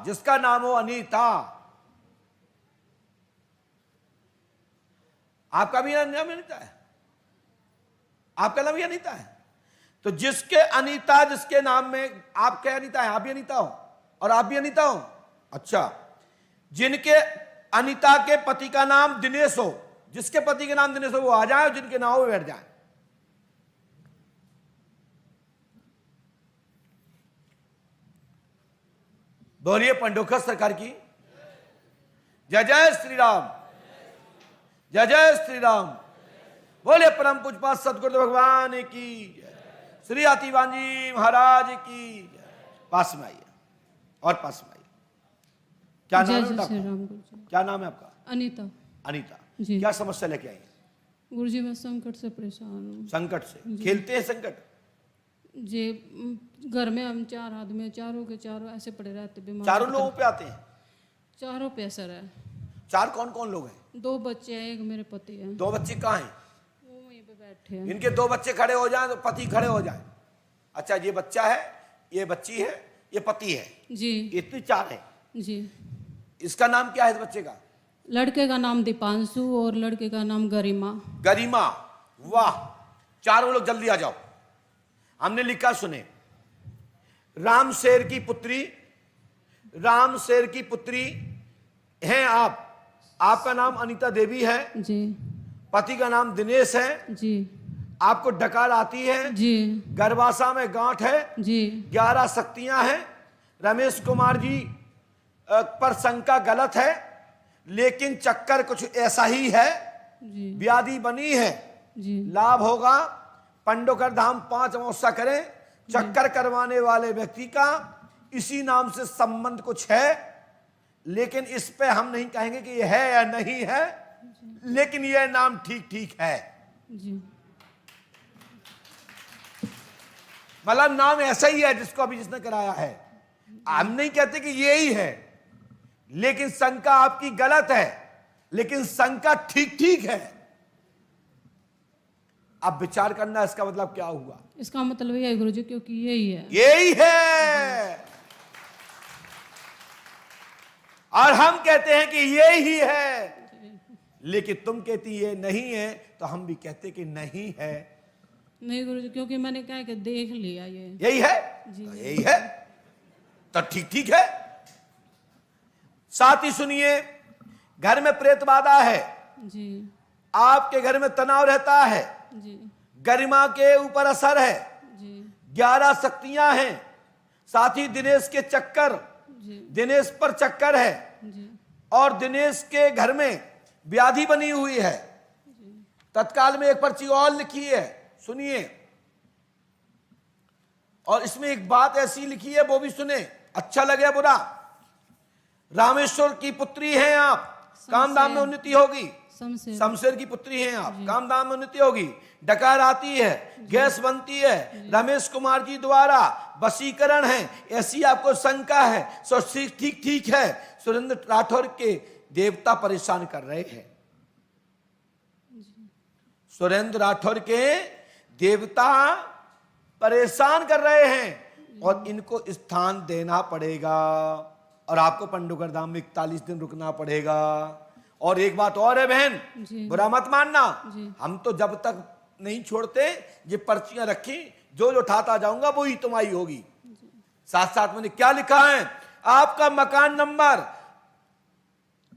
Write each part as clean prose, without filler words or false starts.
जिसका नाम हो अनीता। आपका भी नाम अनीता है? आपका नाम भी अनीता है? तो जिसके अनीता, जिसके नाम में आप क्या अनीता है, आप भी अनीता हो और आप भी अनीता हो। अच्छा, जिनके अनीता के पति का नाम दिनेश हो, जिसके पति के नाम दिनेश हो वो आ जाए, और जिनके ना हो वो बैठ जाए। बोलिए पंडोखर सरकार की जय जय श्री राम, जय जय श्री राम। बोले परम पूज्य सदगुरुदेव भगवान की, श्री आतिवान जी महाराज की। पास में आइए और पास में आइए। क्या नाम है आपका? क्या नाम है आपका? अनीता। अनीता जी। क्या समस्या लेके आई? गुरुजी मैं संकट से परेशान हूँ। संकट से? खेलते हैं संकट जी? घर में हम 4 आदमी, चारों के चारों ऐसे पड़े रहते बीमार। चारों लोगों पे आते हैं? चारों पे असर है। 4 कौन कौन लोग हैं? 2 बच्चे हैं, एक मेरे पति है। 2 बच्चे कहाँ हैं? वो वहीं पे बैठे हैं। इनके 2 बच्चे खड़े हो जाएं तो पति खड़े हो जाएं। अच्छा, ये बच्चा है, ये बच्ची है, ये पति है जी। इतनी 4 है जी। इसका नाम क्या है इस बच्चे का? लड़के का नाम दीपांशु और लड़के का नाम गरिमा। गरिमा। वाह, चारों लोग जल्दी आ जाओ। हमने लिखा सुने, राम शेर की पुत्री, राम शेर की पुत्री हैं आप। आपका नाम अनीता देवी है जी। पति का नाम दिनेश है जी। आपको डकार आती है जी। गर्भाशय में गांठ है जी। 11 शक्तियां हैं। रमेश कुमार जी पर शंका गलत है, लेकिन चक्कर कुछ ऐसा ही है। जी। व्याधि बनी है, जी। लाभ होगा। पंडोकर धाम 5 अमावस्या करें। चक्कर करवाने वाले व्यक्ति का इसी नाम से संबंध कुछ है, लेकिन इस पे हम नहीं कहेंगे कि यह है या नहीं है, लेकिन यह नाम ठीक ठीक है। जी। मतलब नाम ऐसा ही है जिसको अभी जिसने कराया है। हम नहीं कहते कि यही है, लेकिन शंका आपकी गलत है, लेकिन शंका ठीक ठीक है। अब विचार करना इसका मतलब क्या हुआ। इसका मतलब यही है गुरुजी, क्योंकि यही है। यही है, और हम कहते हैं कि यही है, लेकिन तुम कहती ये नहीं है, तो हम भी कहते कि नहीं है। नहीं गुरुजी, क्योंकि मैंने क्या कि देख लिया ये। यही है जी। तो यही है, तो ठीक ठीक है। साथ ही सुनिए, घर में प्रेत बाधा है जी। आपके घर में तनाव रहता है, जी। गरिमा के ऊपर असर है, जी। 11 शक्तियां हैं। साथ ही दिनेश के चक्कर, जी। दिनेश पर चक्कर है, जी। और दिनेश के घर में व्याधि बनी हुई है। तत्काल में एक पर्ची और लिखी है, सुनिए, और इसमें एक बात ऐसी लिखी है वो भी सुने, अच्छा लगे बुरा। रामेश्वर की पुत्री हैं आप, काम दाम में उन्नति होगी। शमशेर की पुत्री हैं आप, काम दाम में उन्नति होगी। डकार आती है, गैस बनती है, रमेश कुमार जी द्वारा वशीकरण है, ऐसी आपको शंका है। सो ठीक ठीक है। सुरेंद्र राठौर के देवता परेशान कर रहे हैं, सुरेंद्र राठौर के देवता परेशान कर रहे हैं, और इनको स्थान देना पड़ेगा, और आपको पंडोकर धाम में 41 दिन रुकना पड़ेगा। और एक बात और है बहन, बुरा मत मानना, हम तो जब तक नहीं छोड़ते ये पर्चियां रखी, जो उठाता जाऊंगा वो ही तुम्हारी होगी। साथ साथ मैंने क्या लिखा है, आपका मकान नंबर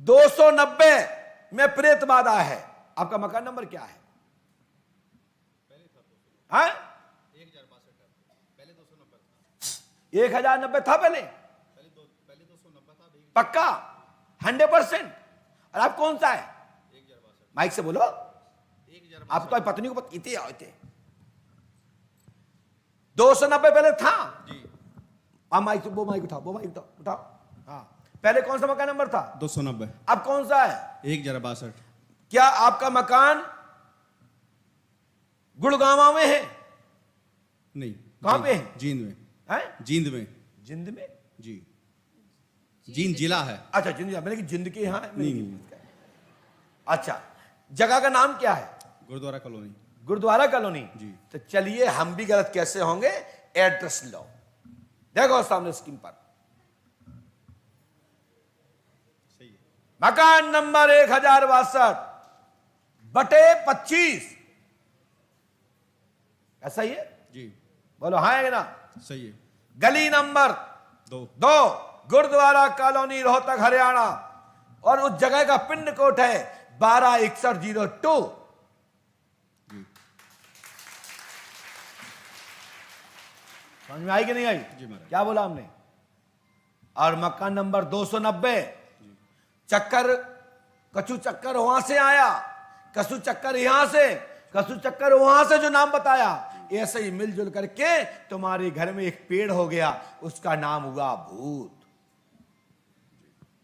290 में प्रेत बाधा है। आपका मकान नंबर क्या है? 1090 था पहले 290 था पक्का 100%। और आप कौन सा है? माइक से बोलो, आप तो पत्नी को इतने आते 290 पहले था जी। माइक वो माइक उठाओ। हाँ, पहले कौन सा मकान नंबर था? 290। अब कौन सा है? 1062। क्या आपका मकान गुड़गांव में है? नहीं। कहां पे है? जींद में है? जींद में। जिंद में? जी, जींद जिला है। अच्छा, जिंद, मैंने कि जिंद के यहाँ नहीं। अच्छा, जगह का नाम क्या है? गुरुद्वारा कॉलोनी। गुरुद्वारा कॉलोनी जी। तो चलिए, हम भी गलत कैसे होंगे, एड्रेस लो, देखो सामने स्क्रीन पर। मकान नंबर 1062/25। ऐसा ही है? जी बोलो हाँ है ना? सही है। गली नंबर 2 गुरुद्वारा कॉलोनी रोहतक हरियाणा, और उस जगह का पिन कोड है 126102। समझ में आई कि नहीं आई? जी महाराज। क्या बोला हमने? और मकान नंबर 290 चक्कर, कछु चक्कर वहां से आया, कसु चक्कर यहां से, कसु चक्कर वहां से, जो नाम बताया ऐसे ही मिलजुल करके तुम्हारे घर में एक पेड़ हो गया, उसका नाम हुआ भूत।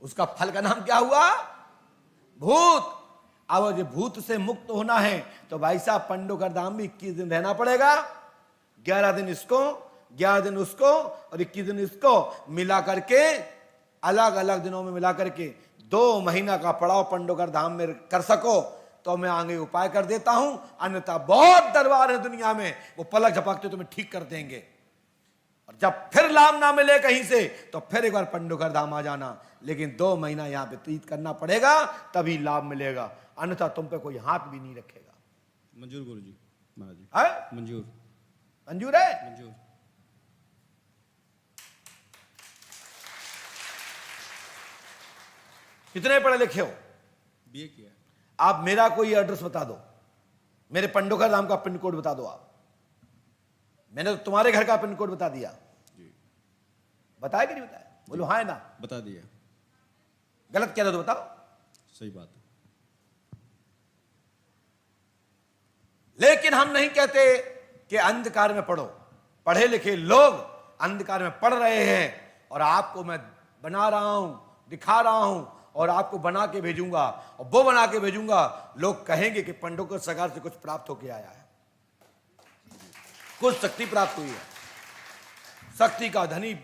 उसका फल का नाम क्या हुआ? भूत। अब जो भूत से मुक्त होना है तो भाई साहब पंडोकर धाम में 21 दिन रहना पड़ेगा। 11 दिन इसको, 11 दिन उसको और 21 दिन इसको मिला करके, अलग अलग दिनों में मिला करके 2 महीना का पड़ाव पंडोकर धाम में कर सको तो मैं आगे उपाय कर देता हूं, अन्यथा बहुत दरबार है दुनिया में, वो पलक झपकते तुम्हें ठीक कर देंगे। और जब फिर लाभ ना मिले कहीं से तो फिर एक बार पंडोकर धाम आ जाना, लेकिन 2 महीना यहां पे व्यतीत करना पड़ेगा, तभी लाभ मिलेगा, अन्यथा तुम पे कोई हाथ भी नहीं रखेगा। मंजूर गुरु जी महाराज जी। है? मंजूर मंजूर है? मंजूर। कितने पढ़े लिखे हो? बीए किया। आप मेरा कोई एड्रेस बता दो, मेरे पंडोकर धाम का पिन कोड बता दो। आप, मैंने तो तुम्हारे घर का पिन कोड बता दिया। जी बताया कि नहीं बताया? बोलो हाँ है ना? बता दिया। गलत कह रहे हो तो बताओ। सही बात है। लेकिन हम नहीं कहते कि अंधकार में पढ़ो। पढ़े लिखे लोग अंधकार में पढ़ रहे हैं, और आपको मैं बना रहा हूं, दिखा रहा हूं, और आपको बना के भेजूंगा, और वो बना के भेजूंगा, लोग कहेंगे कि पंडोकर सरकार से कुछ प्राप्त होके आया है, कुछ शक्ति प्राप्त हुई है। शक्ति का धनी,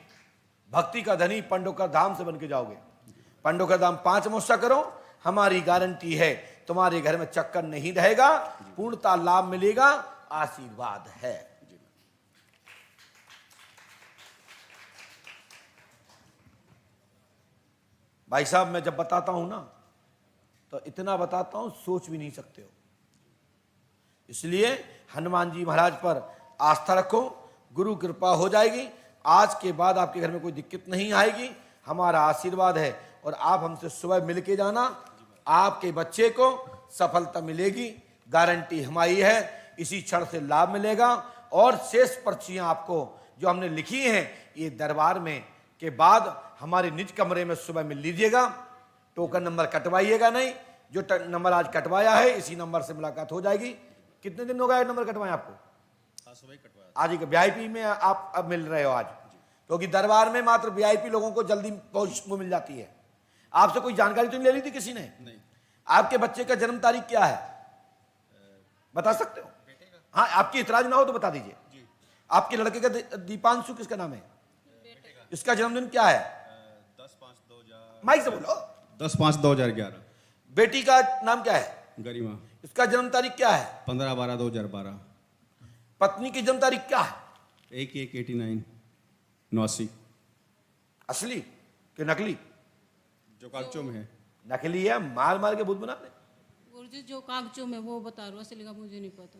भक्ति का धनी पंडोकर धाम से बन के जाओगे। पंडोकर धाम 5 अमावस्या करो, हमारी गारंटी है तुम्हारे घर में चक्कर नहीं रहेगा, पूर्णता लाभ मिलेगा, आशीर्वाद है। भाई साहब मैं जब बताता हूं ना तो इतना बताता हूं सोच भी नहीं सकते हो। इसलिए हनुमान जी महाराज पर आस्था रखो, गुरु कृपा हो जाएगी। आज के बाद आपके घर में कोई दिक्कत नहीं आएगी, हमारा आशीर्वाद है। और आप हमसे सुबह मिल के जाना, आपके बच्चे को सफलता मिलेगी, गारंटी हमारी है। इसी क्षण से लाभ मिलेगा। और शेष पर्चियां आपको जो हमने लिखी हैं, ये दरबार में के बाद हमारे निज कमरे में सुबह मिल लीजिएगा। टोकन नंबर कटवाइएगा नहीं, जो नंबर आज कटवाया है इसी नंबर से मुलाकात हो जाएगी। कितने दिन हो गए नंबर कटवाए आपको? आज सुबह ही कटवाया। आज ही वीआईपी में आप अब मिल रहे हो आज, क्योंकि दरबार में मात्र वीआईपी लोगों को जल्दी पहुंच वो मिल जाती है। आपसे कोई जानकारी तो नहीं ले ली थी किसी ने? नहीं। आपके बच्चे का जन्म तारीख क्या है, बता सकते हो? हाँ, आपकी इतराज ना हो तो बता दीजिए। आपके लड़के का दीपांशु किसका नाम है? इसका जन्मदिन क्या है? 10/5/2011। माइक से बोलो। 10/5/2011। बेटी का नाम क्या है? गरिमा। इसका जन्म तारीख क्या है? 15/12/2012। पत्नी की जन्म तारीख क्या है? 1/1/89। असली कि नकली? जो कागजों में है। नकली है, मार मार के भूत बना दे। गुरुजी जो कागजों में वो बता रहा हूँ, असली का मुझे नहीं पता।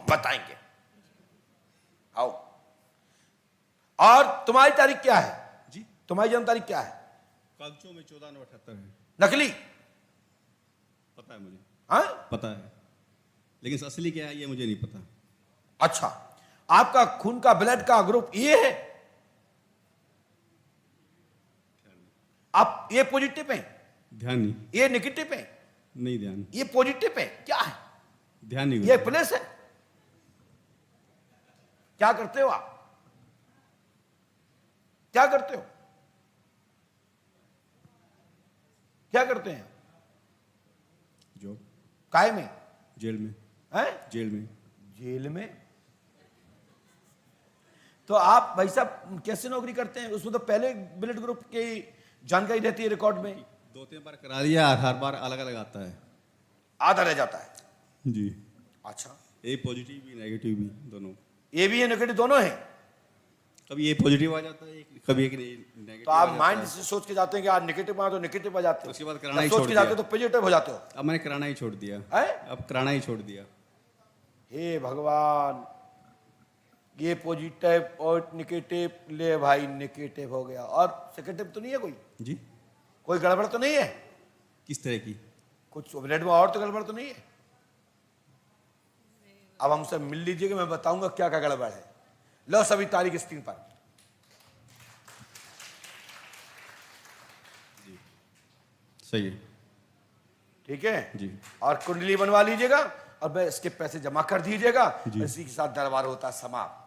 बताएंगे, आओ। और तुम्हारी तारीख क्या है? जी तुम्हारी जन्म तारीख क्या है? कागजों में 14/9/78 है। नकली? पता है मुझे। हाँ, पता है, लेकिन असली क्या है ये मुझे नहीं पता। अच्छा। आपका खून का ब्लड का ग्रुप ये है? आप ये पॉजिटिव है, ध्यान नहीं। ये नेगेटिव है, नहीं ध्यान। ये पॉजिटिव है, क्या है? ध्यान नहीं। ये प्लस है। क्या करते हो आप? क्या करते हो? क्या करते हैं? जो काय में? जेल में। हैं? जेल में। जेल में? तो आप भाई साहब कैसे नौकरी करते हैं? उसमें तो पहले ब्लड ग्रुप की जानकारी रहती है रिकॉर्ड में। 2-3 बार करा लिया, हर बार अलग अलग आता है। आधा रह जाता है। जी। अच्छा, ए पॉजिटिव भी नेगेटिव भी दोनों। ये भी है नेगेटिव दोनों है? कभी ये पॉजिटिव आ जाता है कभी एक नेगेटिव तो आप माइंड से सोच के जाते हैं कि आज नेगेटिव आ तो नेगेटिव आ जाते हो, उसके बाद कराना ही सोच छोड़ के जाते हो दिया। तो पॉजिटिव हो जाते हो। अब मैंने कराना ही छोड़ दिया। है अब कराना ही छोड़ दिया। हे भगवान, ये पॉजिटिव और नेगेटिव ले भाई, नेगेटिव हो गया और सेकेटिव तो नहीं है कोई, जी कोई गड़बड़ तो नहीं है, किस तरह की? कुछ ब्लड में और तो गड़बड़ तो नहीं है। अब हमसे मिल लीजिएगा, मैं बताऊंगा क्या क्या गड़बड़ है। लो सभी तारीख स्क्रीन पर। सही है ठीक है जी। और कुंडली बनवा लीजिएगा और मैं इसके पैसे जमा कर दीजिएगा। जी। इसी के साथ दरबार होता है समाप्त।